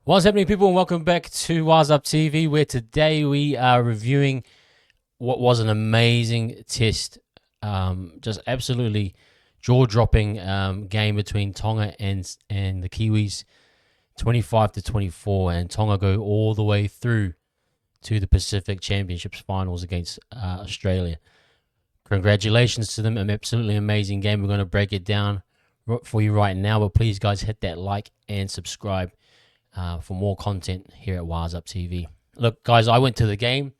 What's happening, people, and welcome back to Wise Up TV, where today we are reviewing what was an amazing test. Just absolutely jaw-dropping game between Tonga and the Kiwis, 25-24, and Tonga go all the way through to the Pacific Championships finals against Australia. Congratulations to them, an absolutely amazing game. We're going to break it down for you right now, but please, guys, hit that like and subscribe for more content here at Wise Up TV. Look, guys, I went to the game.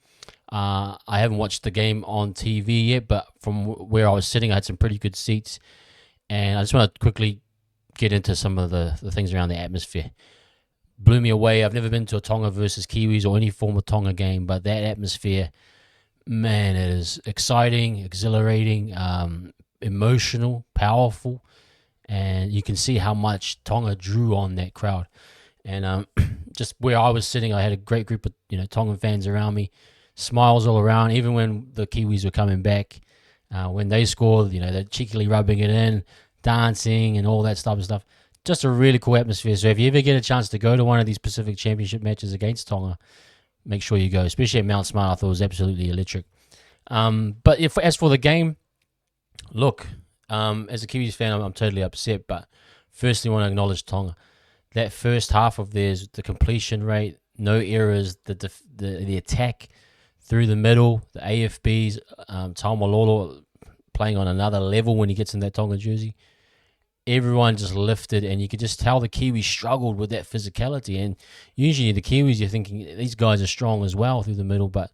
I haven't watched the game on TV yet, but from where I was sitting, I had some pretty good seats. And I just want to quickly get into some of the things around the atmosphere. Blew me away. I've never been to a Tonga versus Kiwis or any form of Tonga game, but that atmosphere, man, it is exciting, exhilarating, emotional, powerful. And you can see how much Tonga drew on that crowd. And just where I was sitting, I had a great group of Tongan fans around me, smiles all around. Even when the Kiwis were coming back, when they scored, they're cheekily rubbing it in, dancing, and all that type of stuff. Just a really cool atmosphere. So if you ever get a chance to go to one of these Pacific Championship matches against Tonga, make sure you go. Especially at Mount Smart, I thought it was absolutely electric. But as for the game, look, as a Kiwis fan, I'm totally upset. But firstly, I want to acknowledge Tonga. That first half of theirs, the completion rate, no errors, the attack through the middle, the AFBs, Taumalolo playing on another level when he gets in that Tonga jersey. Everyone just lifted, and you could just tell the Kiwis struggled with that physicality. And usually the Kiwis, you're thinking these guys are strong as well through the middle, but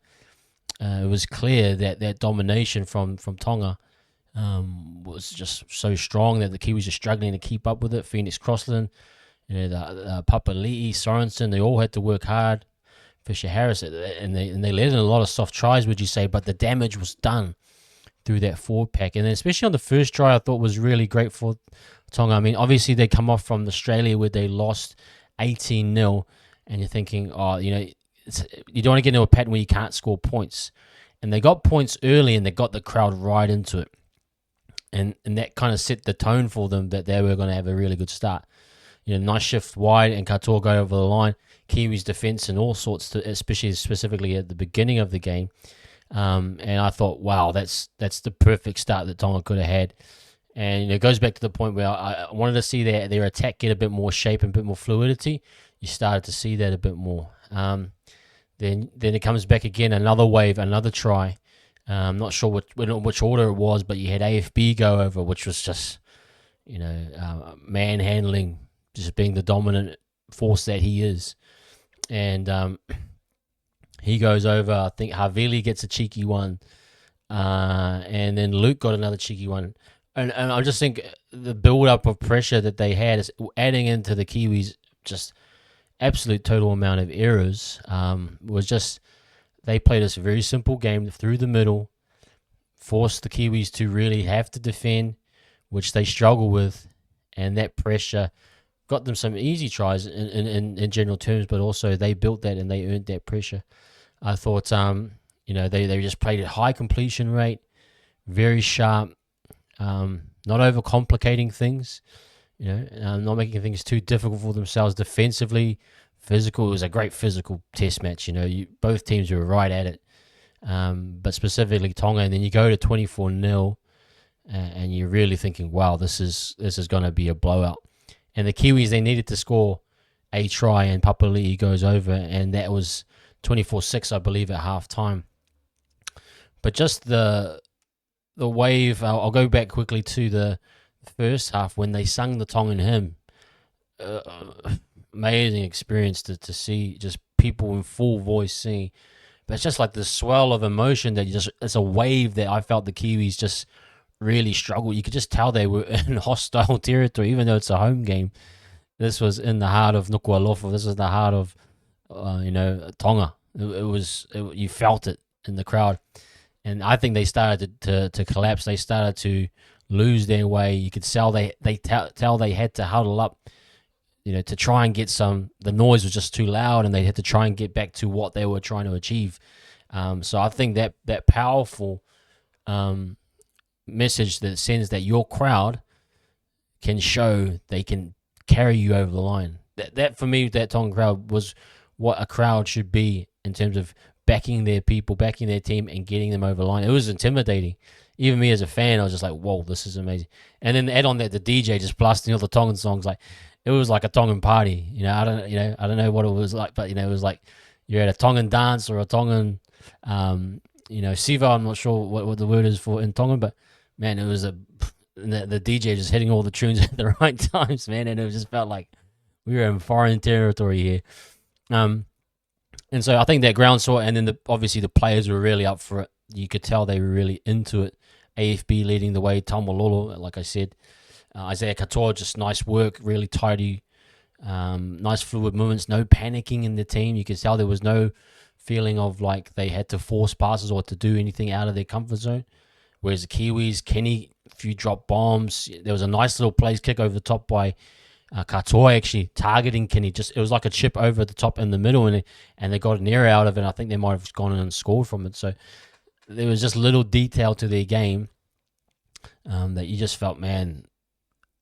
it was clear that domination from Tonga was just so strong that the Kiwis are struggling to keep up with it. Phoenix Crossland, the Papali'i, Sorensen, they all had to work hard. Fisher Harris, and they let in a lot of soft tries, would you say? But the damage was done through that forward pack, and then especially on the first try, I thought was really great for Tonga. I mean, obviously they come off from Australia where they lost 18-0, and you're thinking, you don't want to get into a pattern where you can't score points, and they got points early, and they got the crowd right into it, and that kind of set the tone for them that they were going to have a really good start. Nice shift wide, and Katoa go over the line. Kiwis defense and all sorts, especially specifically at the beginning of the game. And I thought, wow, that's the perfect start that Tonga could have had. And it goes back to the point where I wanted to see their attack get a bit more shape and a bit more fluidity. You started to see that a bit more. Then it comes back again, another wave, another try. I'm not sure which order it was, but you had AFB go over, which was just, manhandling, just being the dominant force that he is. And he goes over. I think Havili gets a cheeky one. And then Luke got another cheeky one. And I just think the build-up of pressure that they had is adding into the Kiwis just absolute total amount of errors. Was just, they played this very simple game through the middle, forced the Kiwis to really have to defend, which they struggle with, and that pressure got them some easy tries in general terms, but also they built that and they earned that pressure. I thought, they just played at high completion rate, very sharp, not overcomplicating things, not making things too difficult for themselves defensively, physical. It was a great physical test match. Both teams were right at it, but specifically Tonga. And then you go to 24-0, and you're really thinking, wow, this is going to be a blowout. And the Kiwis, they needed to score a try, and Papali'i goes over, and that was 24-6, I believe, at halftime. But just the wave, I'll go back quickly to the first half when they sung the Tongan hymn. Amazing experience to see just people in full voice singing. But it's just like the swell of emotion it's a wave that I felt the Kiwis just really struggled. You could just tell they were in hostile territory, even though it's a home game. This was in the heart of Nuku'alofa. This was the heart of, Tonga. You felt it in the crowd, and I think they started to collapse. They started to lose their way. You could tell they had to huddle up, to try and get some. The noise was just too loud, and they had to try and get back to what they were trying to achieve. So I think that powerful message that sends that your crowd can show they can carry you over the line. that for me, that Tongan crowd was what a crowd should be in terms of backing their people, backing their team, and getting them over the line. It was intimidating. Even me as a fan, I was just like, "Whoa, this is amazing!" And then add on that the DJ just blasting all the Tongan songs, like it was like a Tongan party. I don't know what it was like, but it was like you're at a Tongan dance or a Tongan, Siva. I'm not sure what the word is for in Tongan, but man, it was the DJ just hitting all the tunes at the right times, man, and it just felt like we were in foreign territory here. And so I think that ground saw it, and then obviously the players were really up for it. You could tell they were really into it. AFB leading the way, Tamalolo, like I said. Isaiah Katoa, just nice work, really tidy, nice fluid movements, no panicking in the team. You could tell there was no feeling of like they had to force passes or to do anything out of their comfort zone. Whereas the Kiwis, Kenny, a few drop bombs. There was a nice little place kick over the top by Katoa actually targeting Kenny. It was like a chip over the top in the middle, and they got an error out of it. I think they might have gone in and scored from it. So there was just little detail to their game that you just felt, man,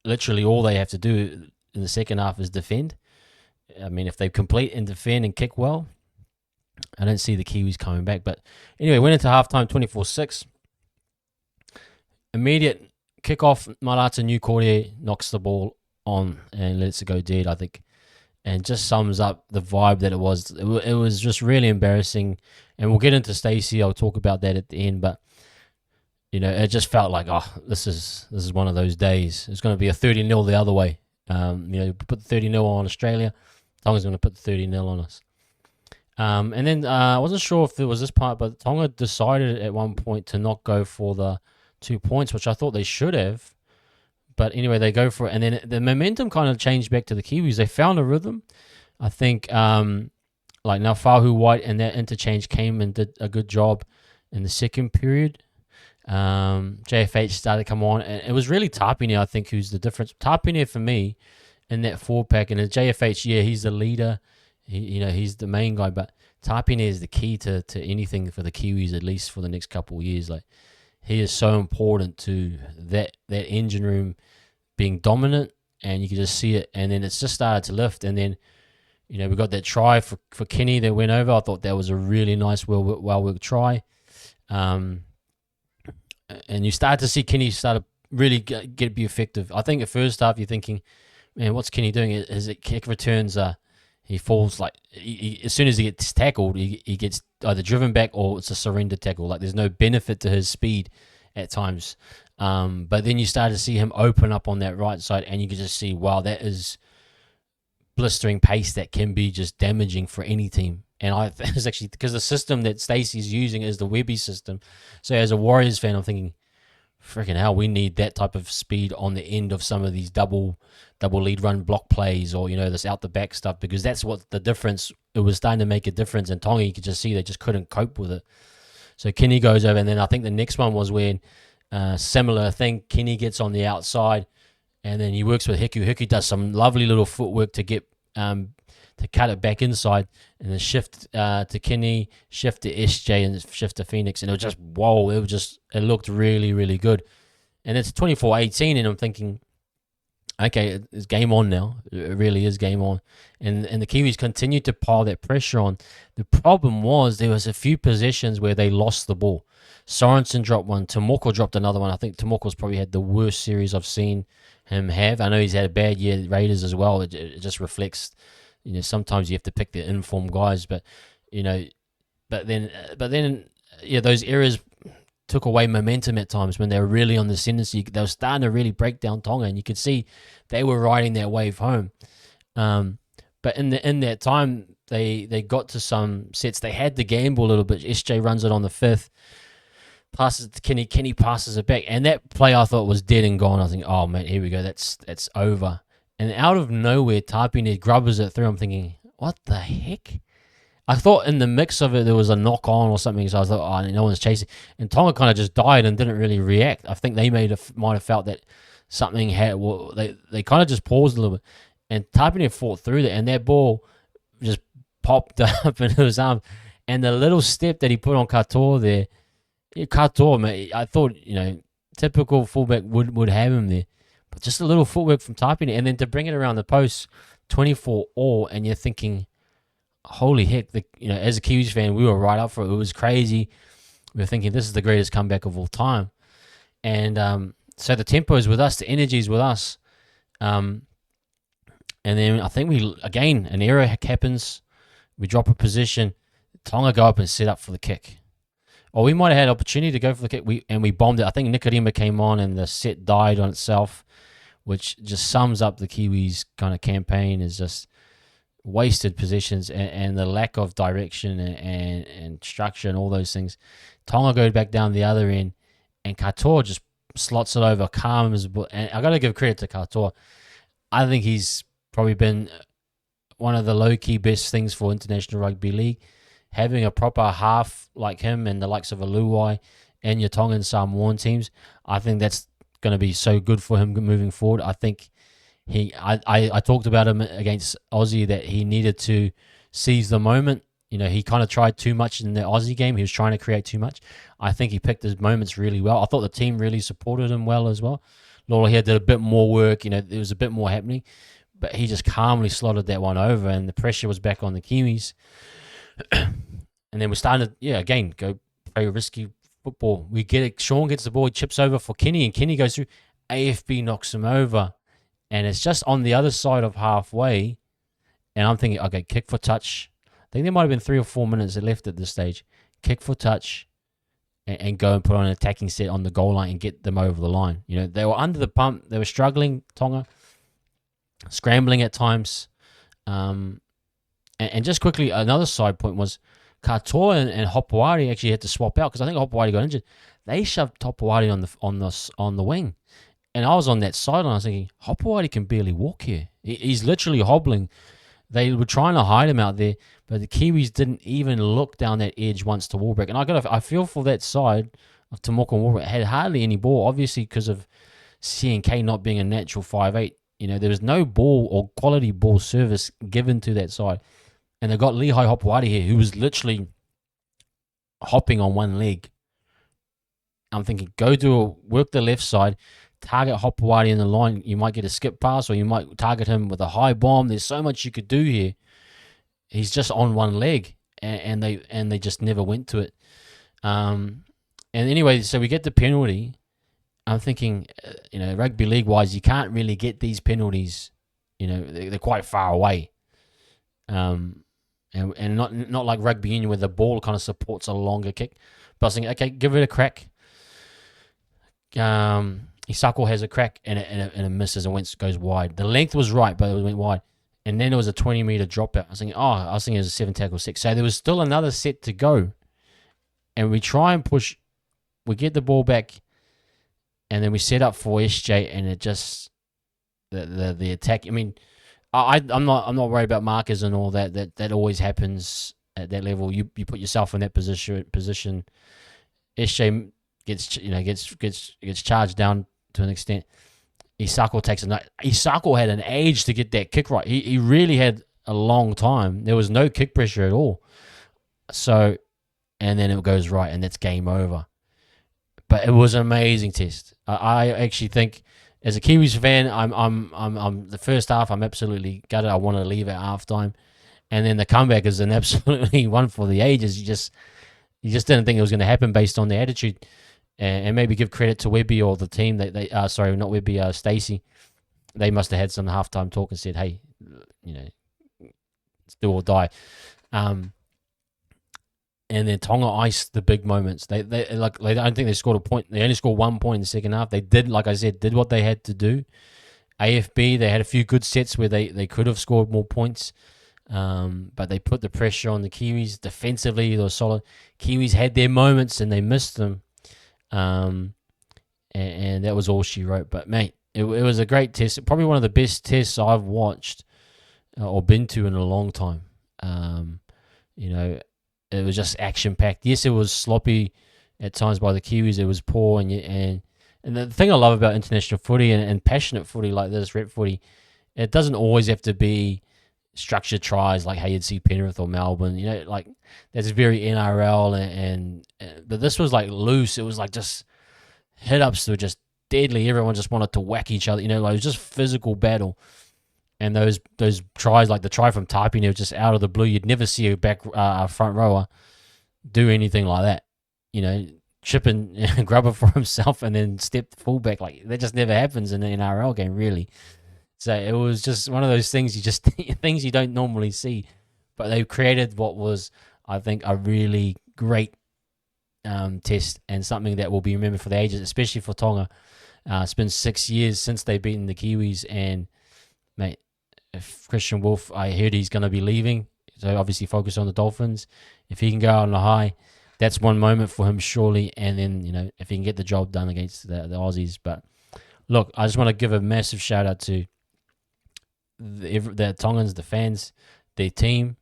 literally all they have to do in the second half is defend. I mean, if they complete and defend and kick well, I don't see the Kiwis coming back. But anyway, went into halftime 24-6. Immediate kickoff, Marata New Kore knocks the ball on and lets it go dead, I think, and just sums up the vibe that it was. It was just really embarrassing, and we'll get into Stacey. I'll talk about that at the end, but it just felt like, this is one of those days. It's going to be a 30-0 the other way. Put the 30-0 on Australia. Tonga's going to put the 30-0 on us. And then I wasn't sure if there was this part, but Tonga decided at one point to not go for the 2 points, which I thought they should have. But anyway, they go for it. And then the momentum kind of changed back to the Kiwis. They found a rhythm. I think like Naufahu White and that interchange came and did a good job in the second period. JFH started to come on. And it was really Tapine, I think, who's the difference. Tapine for me in that 4-pack. And the JFH, yeah, he's the leader. He's the main guy. But Tapine is the key to anything for the Kiwis, at least for the next couple of years. Like, he is so important to that engine room being dominant, and you can just see it. And then it's just started to lift. And then, we got that try for Kenny that went over. I thought that was a really nice, well-worked try. And you start to see Kenny start to really be effective. I think at first half you're thinking, man, what's Kenny doing? His kick returns, he falls like, as soon as he gets tackled, he gets either driven back or it's a surrender tackle. Like, there's no benefit to his speed at times. But then you start to see him open up on that right side, and you can just see, wow, that is blistering pace that can be just damaging for any team. And it's actually because the system that Stacey's using is the Webby system. So as a Warriors fan, I'm thinking, freaking hell, we need that type of speed on the end of some of these double lead run block plays, or this out the back stuff, because that's what the difference. It was starting to make a difference, and Tonga, you could just see they just couldn't cope with it. So Kenny goes over, and then I think the next one was when similar thing. Kenny gets on the outside, and then he works with Hiku. Hiku does some lovely little footwork to get to cut it back inside, and then shift to Kenny, shift to SJ, and shift to Phoenix, and it was just, whoa, it looked really, really good. And it's 24-18, and I'm thinking, okay, it's game on now. It really is game on. And the Kiwis continued to pile that pressure on. The problem was there was a few possessions where they lost the ball. Sorensen dropped one. Tomoko dropped another one. I think Tomoko's probably had the worst series I've seen him have. I know he's had a bad year at Raiders as well. It just reflects, sometimes you have to pick the informed guys. But then those errors took away momentum at times when they were really on the ascendancy. They were starting to really break down Tonga, and you could see they were riding that wave home. But in that time, they got to some sets. They had to gamble a little bit. SJ runs it on the 5th, passes it to Kenny. Kenny passes it back, and that play I thought was dead and gone. I think, oh man, here we go. That's over. And out of nowhere, Tapine grubbers it through. I'm thinking, what the heck? I thought in the mix of it there was a knock on or something, so I thought, no one's chasing. And Tonga kind of just died and didn't really react. I think they might have felt that something had. Well, they kind of just paused a little bit, and Tapine fought through that, and that ball just popped up into his arms. And the little step that he put on Katoa there, Katoa, man, I thought typical fullback would have him there, but just a little footwork from Tapine, and then to bring it around the post. 24 all, and you're thinking, holy heck, as a Kiwis fan, we were right up for it. It was crazy. We were thinking this is the greatest comeback of all time. And so the tempo is with us, the energy is with us. And then I think an error happens. We drop a position. Tonga go up and set up for the kick. Or we might have had opportunity to go for the kick, we bombed it. I think Nicarima came on and the set died on itself, which just sums up the Kiwis' kind of campaign, is just wasted possessions and the lack of direction and structure and all those things. Tonga goes back down the other end, and Katoa just slots it over, calm as well. And I got to give credit to Katoa. I think he's probably been one of the low-key best things for International Rugby League. Having a proper half like him and the likes of a Luai and your Tongan Samoan teams, I think that's going to be so good for him moving forward. I think I talked about him against Aussie that he needed to seize the moment. He kind of tried too much in the Aussie game. He was trying to create too much. I think he picked his moments really well. I thought the team really supported him well as well. Lolohea did a bit more work. There was a bit more happening. But he just calmly slotted that one over, and the pressure was back on the Kiwis. And then we started, again, go play risky football. We get it. Sean gets the ball, he chips over for Kenny, and Kenny goes through. AFB knocks him over. And it's just on the other side of halfway. And I'm thinking, okay, kick for touch. I think there might have been 3 or 4 minutes left at this stage. Kick for touch and go and put on an attacking set on the goal line and get them over the line. They were under the pump. They were struggling, Tonga, scrambling at times. And just quickly, another side point was Katoa and Hopewadi actually had to swap out because I think Hopewadi got injured. They shoved Hopewadi on the wing. And I was on that sideline. I was thinking, Hopewadi can barely walk here. He's literally hobbling. They were trying to hide him out there, but the Kiwis didn't even look down that edge once to Warbrick. And I feel for that side of Tomoko and Warbrick. Had hardly any ball, obviously because of CNK not being a natural 5'8". There was no ball or quality ball service given to that side. And they got Lehigh Hopewadi here, who was literally hopping on one leg. I'm thinking, work the left side, target Hopewadi in the line. You might get a skip pass, or you might target him with a high bomb. There's so much you could do here. He's just on one leg, and they just never went to it. And anyway, so we get the penalty. I'm thinking, rugby league wise, you can't really get these penalties. They're quite far away. And not like rugby union where the ball kind of supports a longer kick. But I was thinking, okay, give it a crack. Isako has a crack and it misses and goes wide. The length was right, but it went wide. And then it was a 20-meter dropout. I was thinking it was a 7 tackle 6. So there was still another set to go. And we try and push. We get the ball back. And then we set up for SJ, and it just the attack. I mean, I'm not worried about markers and all that. That always happens at that level. You put yourself in that position. SJ gets charged down to an extent. Isako takes a night. Isako had an age to get that kick right. He really had a long time. There was no kick pressure at all. So, and then it goes right, and that's game over. But it was an amazing test. I actually think, as a Kiwis fan, I'm the first half. I'm absolutely gutted. I want to leave at halftime, and then the comeback is an absolutely one for the ages. You just didn't think it was going to happen based on the attitude, and maybe give credit to Webby or the team. Sorry, not Webby, Stacey. They must have had some halftime talk and said, "Hey, it's do or die." And then Tonga iced the big moments. They don't think they scored a point. They only scored 1 point in the second half. They did, like I said, what they had to do. AFB, they had a few good sets where they could have scored more points. But they put the pressure on the Kiwis. Defensively, they were solid. Kiwis had their moments and they missed them. And that was all she wrote. But, mate, it was a great test. Probably one of the best tests I've watched or been to in a long time. It was just action-packed. Yes, it was sloppy at times by the Kiwis. It was poor. And the thing I love about international footy and passionate footy like this, rep footy, it doesn't always have to be structured tries like how you'd see Penrith or Melbourne. That's very NRL. But this was like loose. It was like just hit-ups that were just deadly. Everyone just wanted to whack each other. It was just physical battle. And those tries, like the try from Tapine, was just out of the blue. You'd never see a front rower do anything like that. Chip and grab it for himself and then step fullback. Like, that just never happens in an NRL game, really. So it was just one of those things things you don't normally see. But they created what was, I think, a really great test, and something that will be remembered for the ages, especially for Tonga. It's been 6 years since they've beaten the Kiwis, and mate, if Christian Wolf, I heard he's going to be leaving, so obviously focus on the Dolphins. If he can go out on a high, that's one moment for him, surely. And then, if he can get the job done against the Aussies. But look, I just want to give a massive shout out to the Tongans, the fans, their team.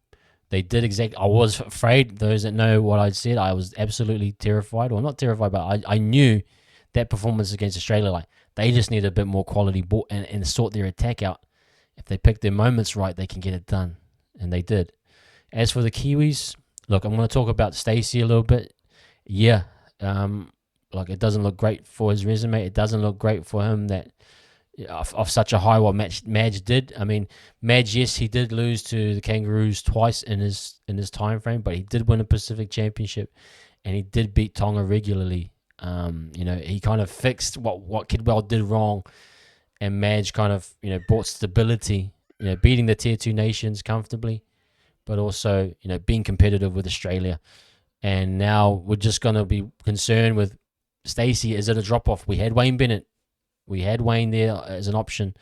They did exactly. I was afraid. Those that know what I said, I was absolutely terrified. Well, not terrified, but I knew that performance against Australia, like, they just need a bit more quality ball and sort their attack out. If they pick their moments right, they can get it done. And they did. As for the Kiwis, look, I'm going to talk about Stacey a little bit. Yeah, it doesn't look great for his resume. It doesn't look great for him that off such a high what Madge did. I mean, Madge, yes, he did lose to the Kangaroos twice in his time frame, but he did win a Pacific Championship, and he did beat Tonga regularly. He kind of fixed what Kidwell did wrong, and Madge kind of brought stability. Beating the Tier 2 nations comfortably, but also being competitive with Australia. And now we're just going to be concerned with Stacey. Is it a drop off? We had Wayne Bennett. We had Wayne there as an option.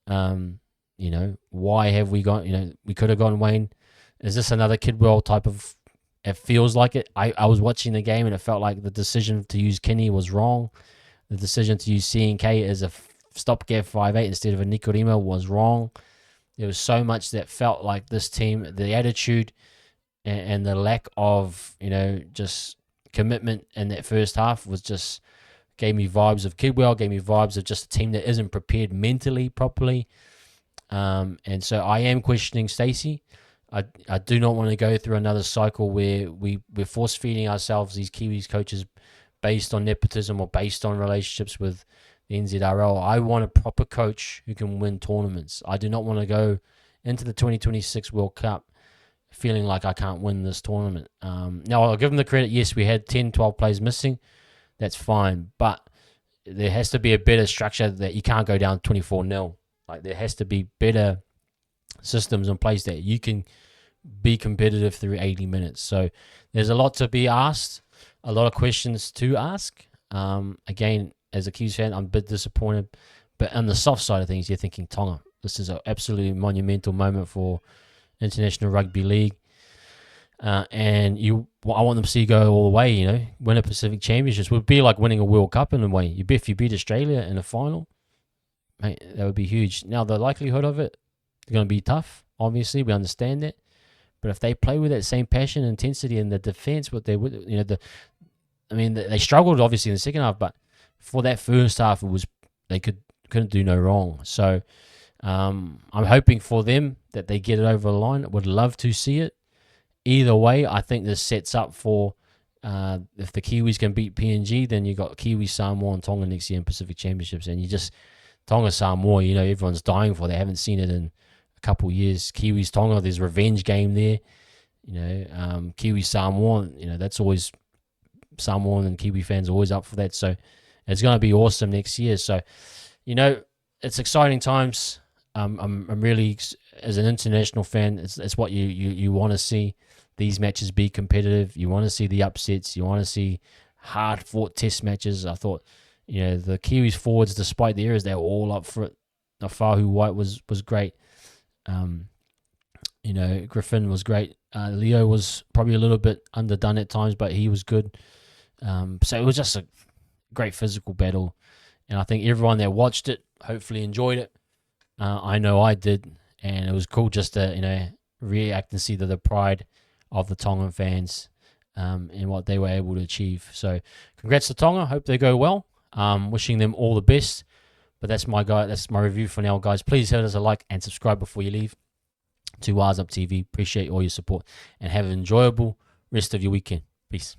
Why have we gone? We could have gone Wayne. Is this another Kidwell type of? It feels like it. I was watching the game, and it felt like the decision to use Kenny was wrong. The decision to use CNK as a stopgap 5'8" instead of a Nikorima was wrong. There was so much that felt like this team, the attitude and the lack of, just commitment in that first half was just, gave me vibes of Kidwell, gave me vibes of just a team that isn't prepared mentally properly. And so I am questioning Stacey. I do not want to go through another cycle where we're force-feeding ourselves these Kiwis coaches based on nepotism or based on relationships with the NZRL. I want a proper coach who can win tournaments. I do not want to go into the 2026 World Cup feeling like I can't win this tournament. Now, I'll give them the credit. Yes, we had 10, 12 players missing. That's fine. But there has to be a better structure that you can't go down 24-0. Like, there has to be better systems in place that you can be competitive through 80 minutes. So there's a lot to be asked, a lot of questions to ask. Again, as a Kiwis fan, I'm a bit disappointed. But on the soft side of things, you're thinking Tonga. This is an absolutely monumental moment for International Rugby League. And I want them to see go all the way, win a Pacific Championships. It would be like winning a World Cup in a way. If you beat Australia in a final, mate, that would be huge. Now, the likelihood of it is going to be tough. Obviously, we understand that. But if they play with that same passion and intensity in the defense, they struggled obviously in the second half, but for that first half, they couldn't do no wrong. So I'm hoping for them that they get it over the line. I would love to see it. Either way, I think this sets up for if the Kiwis can beat PNG, then you got Kiwis, Samoa, and Tonga next year in Pacific Championships, and Tonga, Samoa, everyone's dying for. They haven't seen it in a couple of years. Kiwis, Tonga, there's a revenge game there. Kiwis, Samoa, that's always Samoan and Kiwi fans are always up for that. So it's going to be awesome next year. So, it's exciting times. I'm really, as an international fan, it's what you want to see. These matches be competitive. You want to see the upsets. You want to see hard-fought test matches. I thought, the Kiwis forwards, despite the errors, they were all up for it. Fahu White was great. Griffin was great. Leo was probably a little bit underdone at times, but he was good. So it was just a great physical battle. And I think everyone that watched it hopefully enjoyed it. I know I did. And it was cool just to, react and see the pride of the Tongan fans and what they were able to achieve. So congrats to Tonga. Hope they go well. Wishing them all the best. But that's my review for now, guys. Please hit us a like and subscribe before you leave to Wise Up TV. Appreciate all your support and have an enjoyable rest of your weekend. Peace.